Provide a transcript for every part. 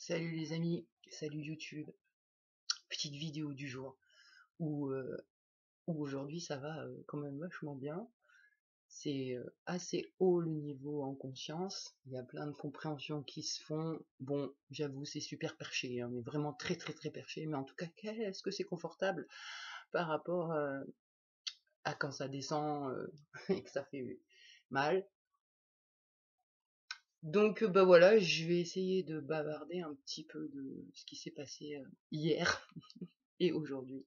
Salut les amis, salut YouTube. Petite vidéo du jour où, aujourd'hui ça va quand même vachement bien. C'est assez haut le niveau en conscience. Il y a plein de compréhensions qui se font. Bon, j'avoue, c'est super perché, hein, mais vraiment très très très perché. Mais en tout cas, qu'est-ce que c'est confortable par rapport à quand ça descend et que ça fait mal. Donc bah voilà, je vais essayer de bavarder un petit peu de ce qui s'est passé hier et aujourd'hui.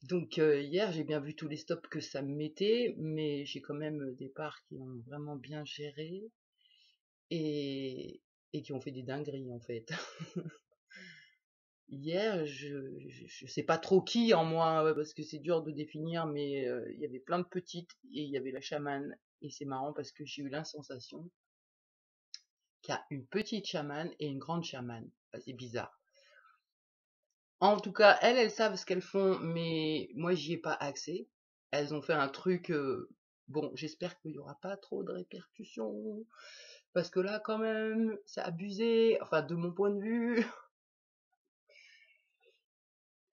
Donc hier, j'ai bien vu tous les stops que ça me mettait, mais j'ai quand même des parts qui ont vraiment bien géré et, et qui ont fait des dingueries en fait. Hier, je sais pas trop qui en moi, ouais, parce que c'est dur de définir, mais il y avait plein de petites et il y avait la chamane. Et c'est marrant parce que j'ai eu la sensation qu'il y a une petite chamane et une grande chamane. Enfin, c'est bizarre. En tout cas, elles savent ce qu'elles font, mais moi, j'y ai pas accès. Elles ont fait un truc, bon, j'espère qu'il y aura pas trop de répercussions, parce que là, quand même, c'est abusé, enfin, de mon point de vue.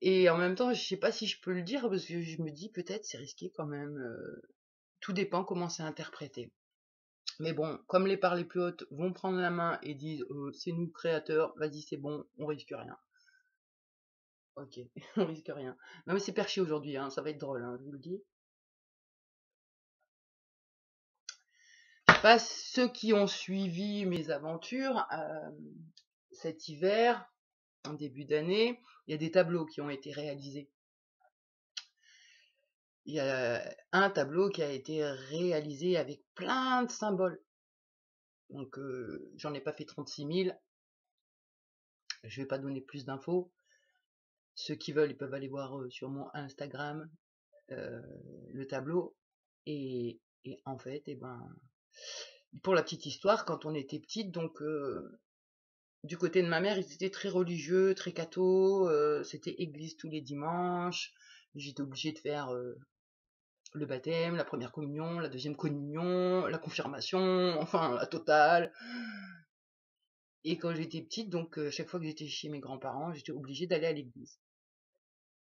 Et en même temps, je sais pas si je peux le dire, parce que je me dis, peut-être, c'est risqué quand même. Tout dépend comment c'est interprété. Mais bon, comme les parts les plus hautes vont prendre la main et disent, c'est nous créateurs, vas-y, c'est bon, on risque rien. Ok, on risque rien. Non mais c'est perché aujourd'hui, hein, ça va être drôle, hein, je vous le dis. Pas ceux qui ont suivi mes aventures cet hiver, en début d'année, il y a des tableaux qui ont été réalisés. Il y a un tableau qui a été réalisé avec plein de symboles. Donc j'en ai pas fait 36 000. Je vais pas donner plus d'infos. Ceux qui veulent, ils peuvent aller voir sur mon Instagram le tableau. Et en fait, eh ben, pour la petite histoire, quand on était petite, donc du côté de ma mère, ils étaient très religieux, très cathos, c'était église tous les dimanches. J'étais obligée de faire le baptême, la première communion, la deuxième communion, la confirmation, enfin la totale. Et quand j'étais petite, donc chaque fois que j'étais chez mes grands-parents, j'étais obligée d'aller à l'église.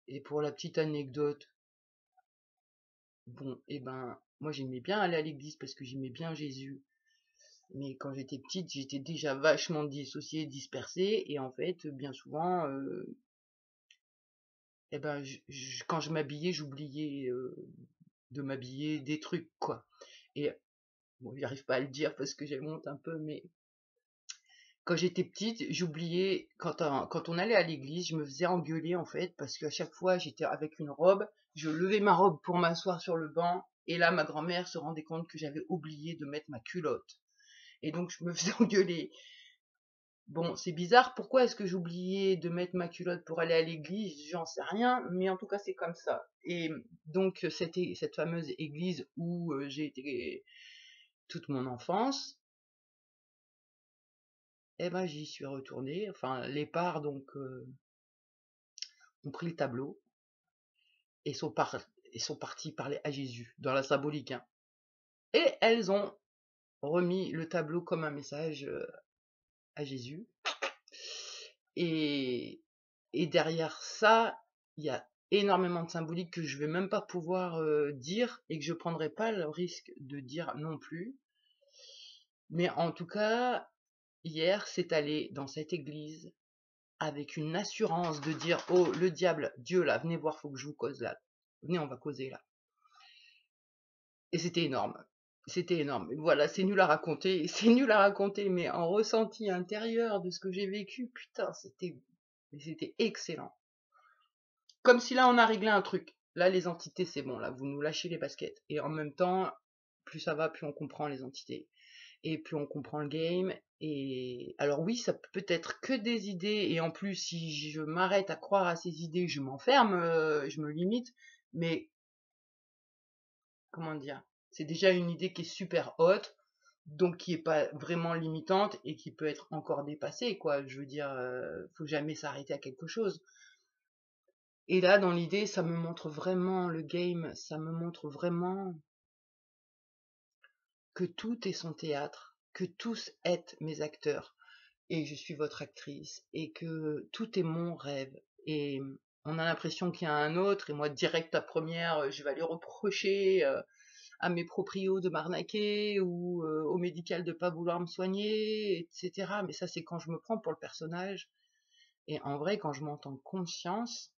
Et pour la petite anecdote, bon, et ben, moi j'aimais bien aller à l'église parce que j'aimais bien Jésus. Mais quand j'étais petite, j'étais déjà vachement dissociée, dispersée, et en fait, bien souvent, eh ben, quand je m'habillais, j'oubliais de m'habiller, des trucs, quoi. Et bon, j'arrive pas à le dire parce que j'ai honte un peu, mais quand j'étais petite, j'oubliais, quand on allait à l'église, je me faisais engueuler, en fait, parce qu'à chaque fois, j'étais avec une robe, je levais ma robe pour m'asseoir sur le banc, et là, ma grand-mère se rendait compte que j'avais oublié de mettre ma culotte. Et donc, je me faisais engueuler. Bon, c'est bizarre, pourquoi est-ce que j'oubliais de mettre ma culotte pour aller à l'église? J'en sais rien, mais en tout cas, c'est comme ça. Et donc, c'était cette fameuse église où j'ai été toute mon enfance, eh ben, j'y suis retournée. Enfin, les parts, donc, ont pris le tableau et sont partis parler à Jésus, dans la symbolique, hein. Et elles ont remis le tableau comme un message à Jésus. Et, et derrière ça, il y a énormément de symbolique que je vais même pas pouvoir dire et que je prendrai pas le risque de dire non plus. Mais en tout cas, hier, c'est allé dans cette église avec une assurance de dire, oh, le diable, Dieu là, venez voir, faut que je vous cause là. Venez, on va causer là. Et c'était énorme. C'était énorme. Voilà, c'est nul à raconter. C'est nul à raconter, mais en ressenti intérieur de ce que j'ai vécu, putain, c'était excellent. Comme si là, on a réglé un truc. Là, les entités, c'est bon. Là, vous nous lâchez les baskets. Et en même temps, plus ça va, plus on comprend les entités. Et plus on comprend le game. Et alors oui, ça peut être que des idées. Et en plus, si je m'arrête à croire à ces idées, je m'enferme, je me limite. Mais comment dire, c'est déjà une idée qui est super haute, donc qui est pas vraiment limitante et qui peut être encore dépassée, quoi. Je veux dire, faut jamais s'arrêter à quelque chose. Et là, dans l'idée, ça me montre vraiment le game, ça me montre vraiment que tout est son théâtre, que tous êtes mes acteurs. et je suis votre actrice et que tout est mon rêve et on a l'impression qu'il y a un autre et moi direct à première, je vais aller reprocher à mes proprios de m'arnaquer ou au médical de pas vouloir me soigner, etc. Mais ça, c'est quand je me prends pour le personnage. Et en vrai, quand je m'entends conscience,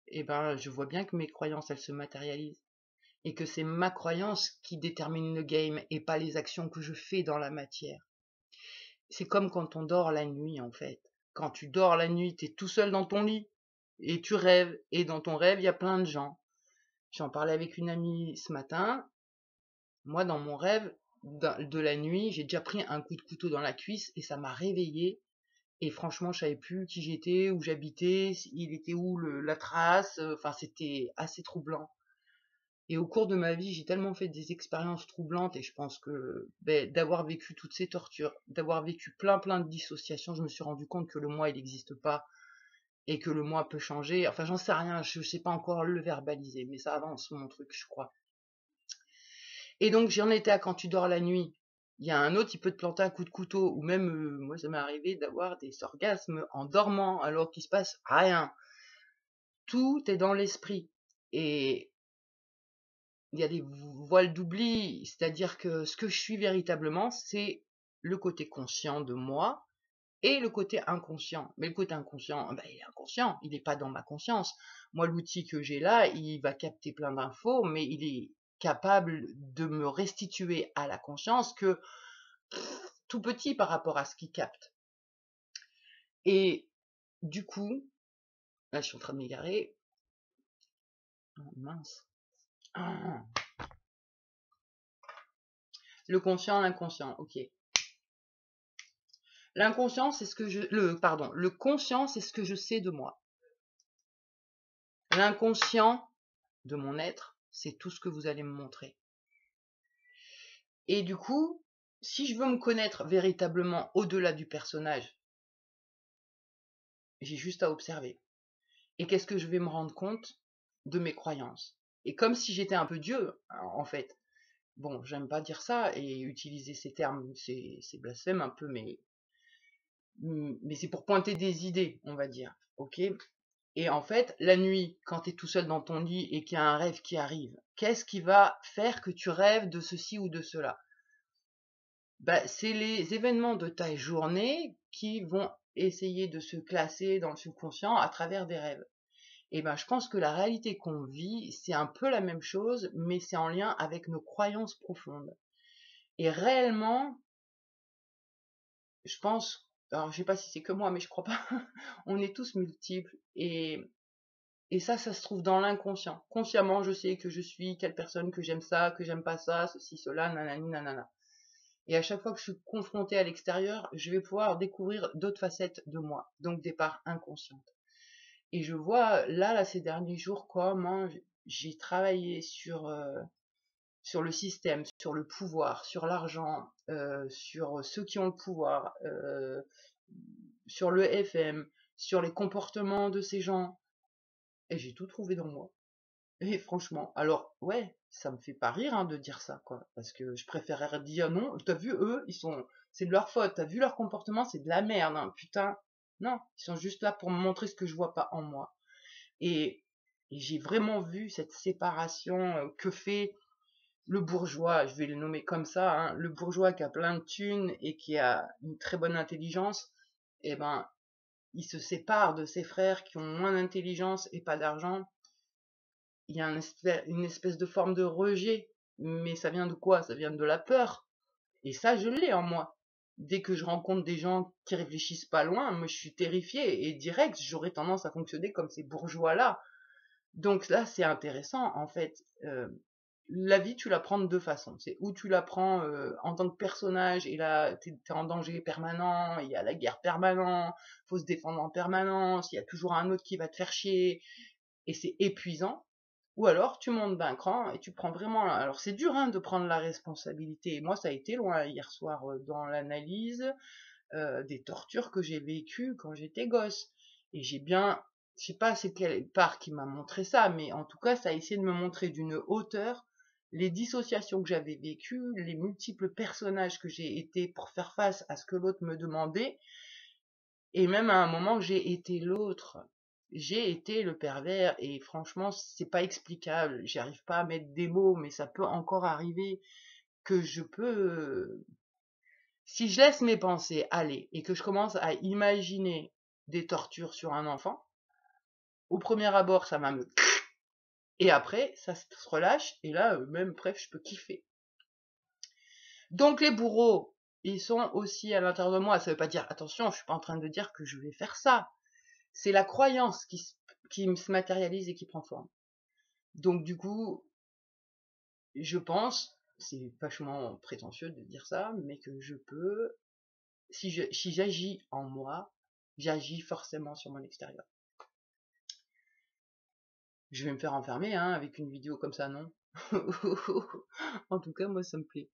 eh ben, je vois bien que mes croyances, elles se matérialisent. Et que c'est ma croyance qui détermine le game et pas les actions que je fais dans la matière. C'est comme quand on dort la nuit, en fait. Quand tu dors la nuit, t'es tout seul dans ton lit et tu rêves. Et dans ton rêve, il y a plein de gens. J'en parlais avec une amie ce matin. Moi, dans mon rêve de la nuit, j'ai déjà pris un coup de couteau dans la cuisse et ça m'a réveillée. Et franchement, je savais plus qui j'étais, où j'habitais, il était où la trace. Enfin, c'était assez troublant. Et au cours de ma vie, j'ai tellement fait des expériences troublantes et je pense que d'avoir vécu toutes ces tortures, d'avoir vécu plein de dissociations, je me suis rendu compte que le moi, il n'existe pas et que le moi peut changer. Enfin, j'en sais rien, je sais pas encore le verbaliser, mais ça avance mon truc, je crois. Et donc, j'en étais à quand tu dors la nuit. Il y a un autre, il peut te planter un coup de couteau, ou même, moi, ça m'est arrivé d'avoir des orgasmes en dormant, alors qu'il se passe rien. Tout est dans l'esprit. Et il y a des voiles d'oubli, c'est-à-dire que ce que je suis véritablement, c'est le côté conscient de moi et le côté inconscient. Mais le côté inconscient, il est inconscient, il n'est pas dans ma conscience. Moi, l'outil que j'ai là, il va capter plein d'infos, mais il est capable de me restituer à la conscience que tout petit par rapport à ce qu'il capte. Et du coup, là, je suis en train de m'égarer. Oh, mince. Ah. Le conscient, l'inconscient, ok. L'inconscient, c'est ce que le conscient, c'est ce que je sais de moi. L'inconscient de mon être, c'est tout ce que vous allez me montrer. Et du coup, si je veux me connaître véritablement au-delà du personnage, j'ai juste à observer. Et qu'est-ce que je vais me rendre compte de mes croyances? Et comme si j'étais un peu Dieu, en fait. Bon, j'aime pas dire ça et utiliser ces termes, c'est blasphème un peu, mais c'est pour pointer des idées, on va dire. Ok? Et en fait, la nuit, quand tu es tout seul dans ton lit et qu'il y a un rêve qui arrive, qu'est-ce qui va faire que tu rêves de ceci ou de cela? C'est les événements de ta journée qui vont essayer de se classer dans le subconscient à travers des rêves. Et je pense que la réalité qu'on vit, c'est un peu la même chose, mais c'est en lien avec nos croyances profondes. Et réellement, je pense, alors je sais pas si c'est que moi, mais je crois pas, on est tous multiples et ça se trouve dans l'inconscient. Consciemment, je sais que je suis quelle personne, que j'aime ça, que j'aime pas ça, ceci, cela, nanani, nanana. Et à chaque fois que je suis confrontée à l'extérieur, je vais pouvoir découvrir d'autres facettes de moi, donc des parts inconscientes. Et je vois là ces derniers jours, comment j'ai travaillé sur le système, sur le pouvoir, sur l'argent, sur ceux qui ont le pouvoir, sur le FM, sur les comportements de ces gens. Et j'ai tout trouvé dans moi. Et franchement, alors ouais, ça me fait pas rire de dire ça, quoi. Parce que je préférerais dire non, t'as vu, eux, c'est de leur faute, t'as vu leur comportement, c'est de la merde, putain. Non, ils sont juste là pour me montrer ce que je vois pas en moi. Et, et j'ai vraiment vu cette séparation que fait le bourgeois, je vais le nommer comme ça, le bourgeois qui a plein de thunes et qui a une très bonne intelligence, eh ben, il se sépare de ses frères qui ont moins d'intelligence et pas d'argent. Il y a une espèce de forme de rejet, mais ça vient de quoi? Ça vient de la peur. Et ça, je l'ai en moi. Dès que je rencontre des gens qui réfléchissent pas loin, moi je suis terrifiée et direct, j'aurais tendance à fonctionner comme ces bourgeois-là. Donc là, c'est intéressant, en fait. La vie, tu la prends de deux façons. C'est où tu la prends en tant que personnage, et là, t'es en danger permanent, il y a la guerre permanente, faut se défendre en permanence, il y a toujours un autre qui va te faire chier, et c'est épuisant. Ou alors, tu montes d'un cran et tu prends vraiment... Alors, c'est dur de prendre la responsabilité. Moi, ça a été loin hier soir dans l'analyse des tortures que j'ai vécues quand j'étais gosse. Et j'ai bien... Je sais pas c'est quelle part qui m'a montré ça, mais en tout cas, ça a essayé de me montrer d'une hauteur les dissociations que j'avais vécues, les multiples personnages que j'ai été pour faire face à ce que l'autre me demandait, et même à un moment, j'ai été l'autre. J'ai été le pervers, et franchement, c'est pas explicable. J'arrive pas à mettre des mots, mais ça peut encore arriver que je peux, si je laisse mes pensées aller et que je commence à imaginer des tortures sur un enfant, au premier abord, ça va me... Et après, ça se relâche, et là, même, bref, je peux kiffer. Donc les bourreaux, ils sont aussi à l'intérieur de moi. Ça veut pas dire, attention, je suis pas en train de dire que je vais faire ça. C'est la croyance qui se matérialise et qui prend forme. Donc du coup, je pense, c'est vachement prétentieux de dire ça, mais que je peux, si j'agis en moi, j'agis forcément sur mon extérieur. Je vais me faire enfermer, hein, avec une vidéo comme ça, non? En tout cas, moi, ça me plaît.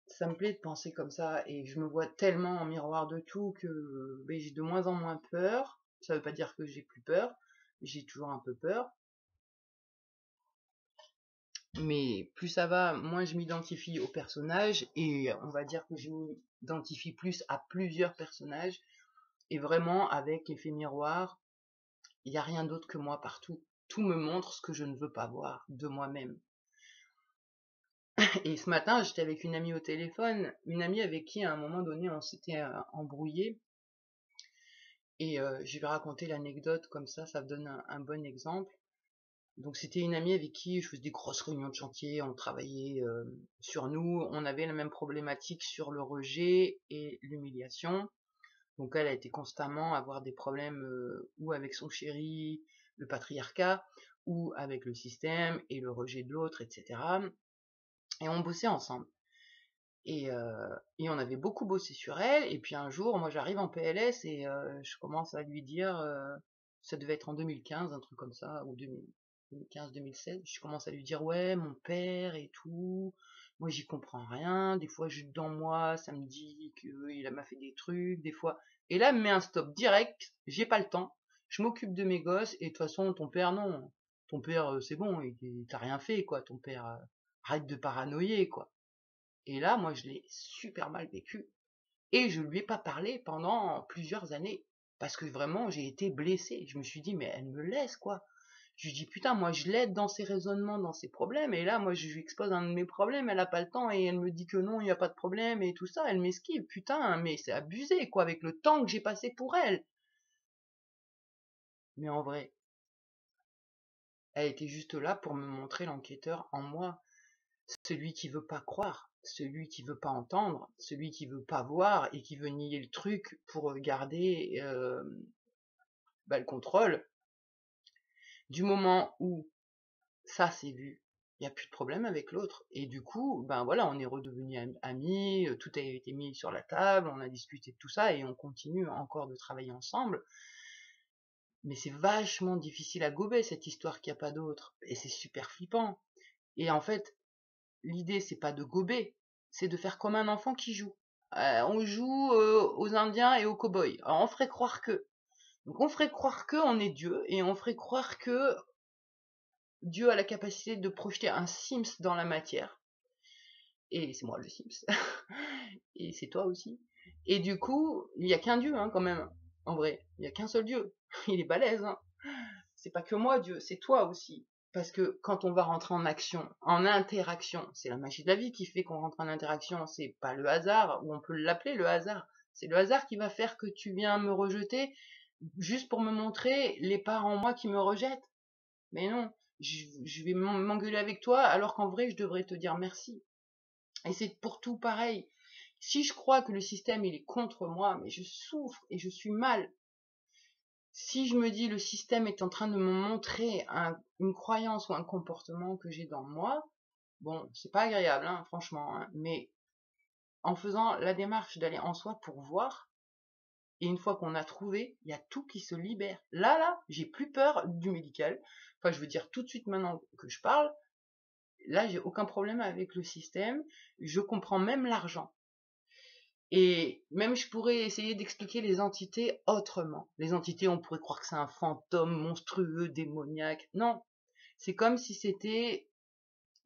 Ça me plaît de penser comme ça, et je me vois tellement en miroir de tout que j'ai de moins en moins peur. Ça veut pas dire que j'ai plus peur, j'ai toujours un peu peur. Mais plus ça va, moins je m'identifie au personnage, et on va dire que je m'identifie plus à plusieurs personnages, et vraiment avec l'effet miroir, il n'y a rien d'autre que moi partout. Tout me montre ce que je ne veux pas voir de moi-même. Et ce matin, j'étais avec une amie au téléphone, une amie avec qui à un moment donné on s'était embrouillé, et je vais raconter l'anecdote comme ça donne un bon exemple. Donc c'était une amie avec qui je faisais des grosses réunions de chantier, on travaillait sur nous, on avait la même problématique sur le rejet et l'humiliation. Donc elle a été constamment à avoir des problèmes ou avec son chéri, le patriarcat, ou avec le système et le rejet de l'autre, etc. Et on bossait ensemble. Et on avait beaucoup bossé sur elle, et puis un jour, moi j'arrive en PLS, et je commence à lui dire, ça devait être en 2015, un truc comme ça, ou 2015-2016, je commence à lui dire, ouais, mon père et tout, moi j'y comprends rien, des fois dans moi, ça me dit qu'il m'a fait des trucs, des fois, et là, elle me met un stop direct, j'ai pas le temps, je m'occupe de mes gosses, et de toute façon, ton père, non, ton père, c'est bon, t'as rien fait, quoi, ton père, arrête de paranoïer, quoi. Et là, moi, je l'ai super mal vécu. Et je lui ai pas parlé pendant plusieurs années. Parce que vraiment, j'ai été blessée. Je me suis dit, mais elle me laisse, quoi. Je lui dis, putain, moi, je l'aide dans ses raisonnements, dans ses problèmes. Et là, moi, je lui expose un de mes problèmes. Elle a pas le temps. Et elle me dit que non, il n'y a pas de problème et tout ça. Elle m'esquive. Putain, mais c'est abusé, quoi, avec le temps que j'ai passé pour elle. Mais en vrai, elle était juste là pour me montrer l'enquêteur en moi. Celui qui veut pas croire, celui qui veut pas entendre, celui qui veut pas voir et qui veut nier le truc pour garder le contrôle. Du moment où ça c'est vu, il n'y a plus de problème avec l'autre. Et du coup, ben voilà, on est redevenus amis, tout a été mis sur la table, on a discuté de tout ça, et on continue encore de travailler ensemble. Mais c'est vachement difficile à gober, cette histoire qu'il n'y a pas d'autre. Et c'est super flippant. Et en fait, l'idée, c'est pas de gober, c'est de faire comme un enfant qui joue. On joue aux Indiens et aux cow-boys. Alors, on ferait croire que. Donc on ferait croire que on est Dieu, et on ferait croire que Dieu a la capacité de projeter un Sims dans la matière. Et c'est moi le Sims. Et c'est toi aussi. Et du coup, il n'y a qu'un Dieu, hein, quand même. En vrai, il n'y a qu'un seul Dieu. Il est balèze, hein. C'est pas que moi, Dieu, c'est toi aussi. Parce que quand on va rentrer en action, en interaction, c'est la magie de la vie qui fait qu'on rentre en interaction, c'est pas le hasard, ou on peut l'appeler le hasard. C'est le hasard qui va faire que tu viens me rejeter juste pour me montrer les parts en moi qui me rejettent. Mais non, je vais m'engueuler avec toi alors qu'en vrai je devrais te dire merci. Et c'est pour tout pareil. Si je crois que le système il est contre moi, mais je souffre et je suis mal. Si je me dis le système est en train de me montrer une croyance ou un comportement que j'ai dans moi, bon, c'est pas agréable, hein, franchement, hein, mais en faisant la démarche d'aller en soi pour voir, et une fois qu'on a trouvé, il y a tout qui se libère. Là, j'ai plus peur du médical. Enfin, je veux dire tout de suite maintenant que je parle, là, j'ai aucun problème avec le système. Je comprends même l'argent. Et même je pourrais essayer d'expliquer les entités autrement. Les entités, on pourrait croire que c'est un fantôme monstrueux, démoniaque. Non, c'est comme si c'était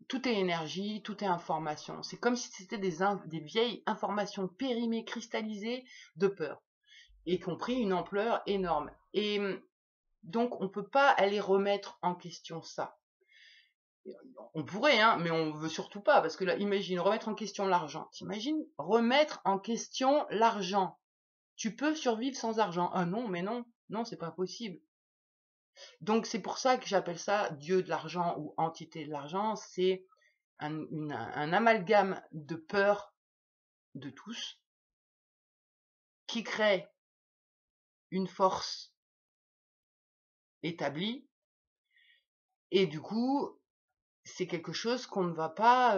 tout est énergie, tout est information. C'est comme si c'était des vieilles informations périmées, cristallisées de peur, et qui ont pris une ampleur énorme. Et donc, on peut pas aller remettre en question ça. On pourrait, hein, mais on veut surtout pas, parce que là, imagine, remettre en question l'argent. T'imagines remettre en question l'argent. Tu peux survivre sans argent. Ah non, mais non, non, c'est pas possible. Donc c'est pour ça que j'appelle ça Dieu de l'argent ou entité de l'argent. C'est un amalgame de peur de tous qui crée une force établie, et du coup, c'est quelque chose qu'on ne va pas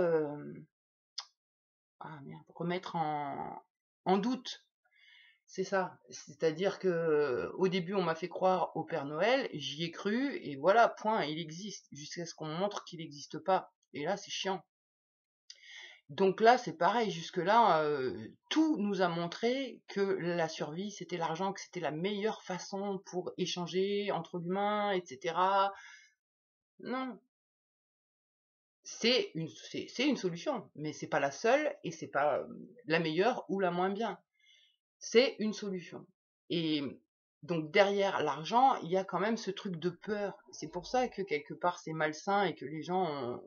remettre en doute. C'est ça. C'est-à-dire que au début, on m'a fait croire au Père Noël, j'y ai cru, et voilà, point, il existe, jusqu'à ce qu'on me montre qu'il n'existe pas. Et là, c'est chiant. Donc là, c'est pareil, jusque-là, tout nous a montré que la survie, c'était l'argent, que c'était la meilleure façon pour échanger entre l'humain, etc. Non, c'est une solution, mais c'est pas la seule, et c'est pas la meilleure ou la moins bien. C'est une solution. Et donc derrière l'argent, il y a quand même ce truc de peur. C'est pour ça que quelque part c'est malsain, et que les gens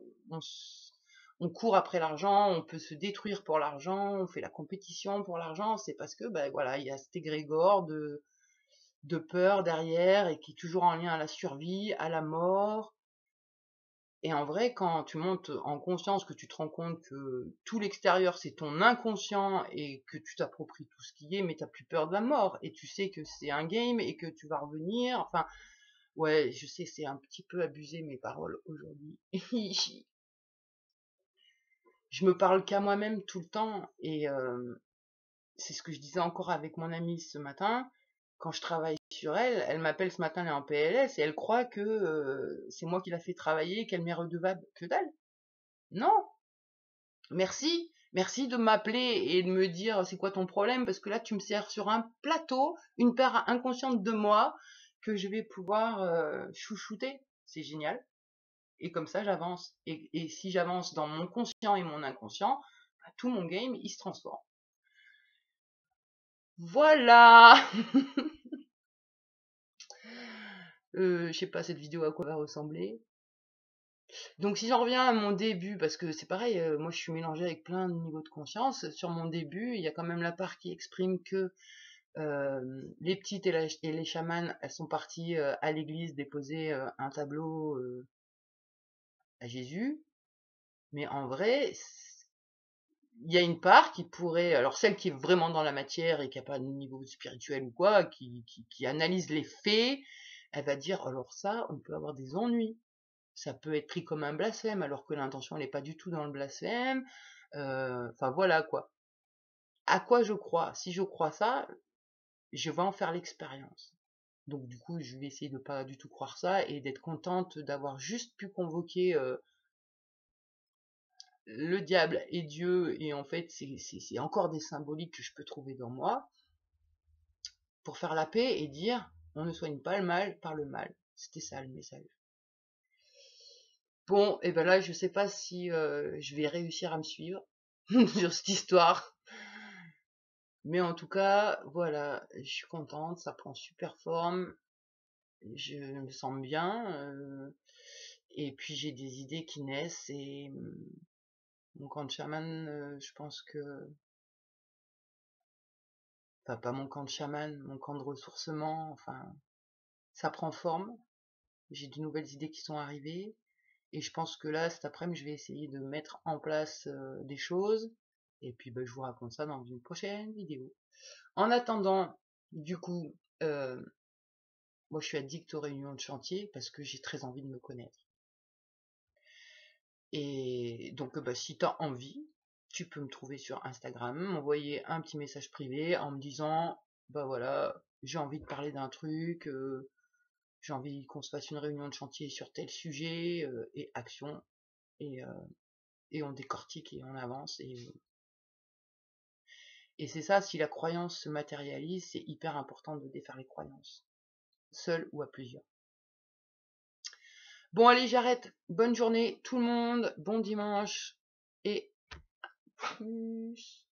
on court après l'argent, on peut se détruire pour l'argent, on fait la compétition pour l'argent. C'est parce que ben voilà, il y a cet égrégore de peur derrière, et qui est toujours en lien à la survie, à la mort. Et en vrai, quand tu montes en conscience, que tu te rends compte que tout l'extérieur, c'est ton inconscient, et que tu t'appropries tout ce qui est, mais t'as plus peur de la mort, et tu sais que c'est un game, et que tu vas revenir. Enfin, ouais, je sais, c'est un petit peu abusé mes paroles aujourd'hui. Je me parle qu'à moi-même tout le temps, et c'est ce que je disais encore avec mon amie ce matin. Quand je travaille sur elle, elle m'appelle ce matin, elle est en PLS, et elle croit que c'est moi qui l'a fait travailler, qu'elle m'est redevable. Que dalle. Non, merci, merci de m'appeler et de me dire c'est quoi ton problème, parce que là tu me sers sur un plateau une part inconsciente de moi que je vais pouvoir chouchouter. C'est génial. Et comme ça j'avance. Et si j'avance dans mon conscient et mon inconscient, bah, tout mon game il se transforme. Voilà. Je sais pas cette vidéo à quoi va ressembler. Donc si j'en reviens à mon début, parce que c'est pareil, moi je suis mélangée avec plein de niveaux de conscience. Sur mon début, il y a quand même la part qui exprime que les petites et les chamanes, elles sont parties à l'église déposer un tableau à Jésus. Mais en vrai, il y a une part qui pourrait, alors celle qui est vraiment dans la matière et qui n'a pas de niveau spirituel ou quoi, qui analyse les faits, elle va dire, alors ça, on peut avoir des ennuis. Ça peut être pris comme un blasphème, alors que l'intention n'est pas du tout dans le blasphème. Enfin voilà quoi. À quoi je crois? Si je crois ça, je vais en faire l'expérience. Donc du coup, je vais essayer de pas du tout croire ça, et d'être contente d'avoir juste pu convoquer le diable et Dieu, et en fait, c'est encore des symboliques que je peux trouver dans moi, pour faire la paix et dire, on ne soigne pas le mal par le mal. C'était ça le message. Bon, et ben là, je sais pas si je vais réussir à me suivre sur cette histoire. Mais en tout cas, voilà, je suis contente, ça prend super forme, je me sens bien, et puis j'ai des idées qui naissent, et mon camp de chaman, je pense que... Enfin, pas mon camp de chaman, mon camp de ressourcement, enfin, ça prend forme, j'ai de nouvelles idées qui sont arrivées, et je pense que là, cet après-midi, je vais essayer de mettre en place des choses, et puis ben, je vous raconte ça dans une prochaine vidéo. En attendant, du coup, moi je suis addict aux réunions de chantier parce que j'ai très envie de me connaître. Et donc bah, si tu as envie, tu peux me trouver sur Instagram, m'envoyer un petit message privé en me disant bah voilà, j'ai envie de parler d'un truc, j'ai envie qu'on se fasse une réunion de chantier sur tel sujet, et action, et, on décortique et on avance, et c'est ça, si la croyance se matérialise, c'est hyper important de défaire les croyances, seul ou à plusieurs. Bon, allez, j'arrête. Bonne journée, tout le monde. Bon dimanche. Et plus.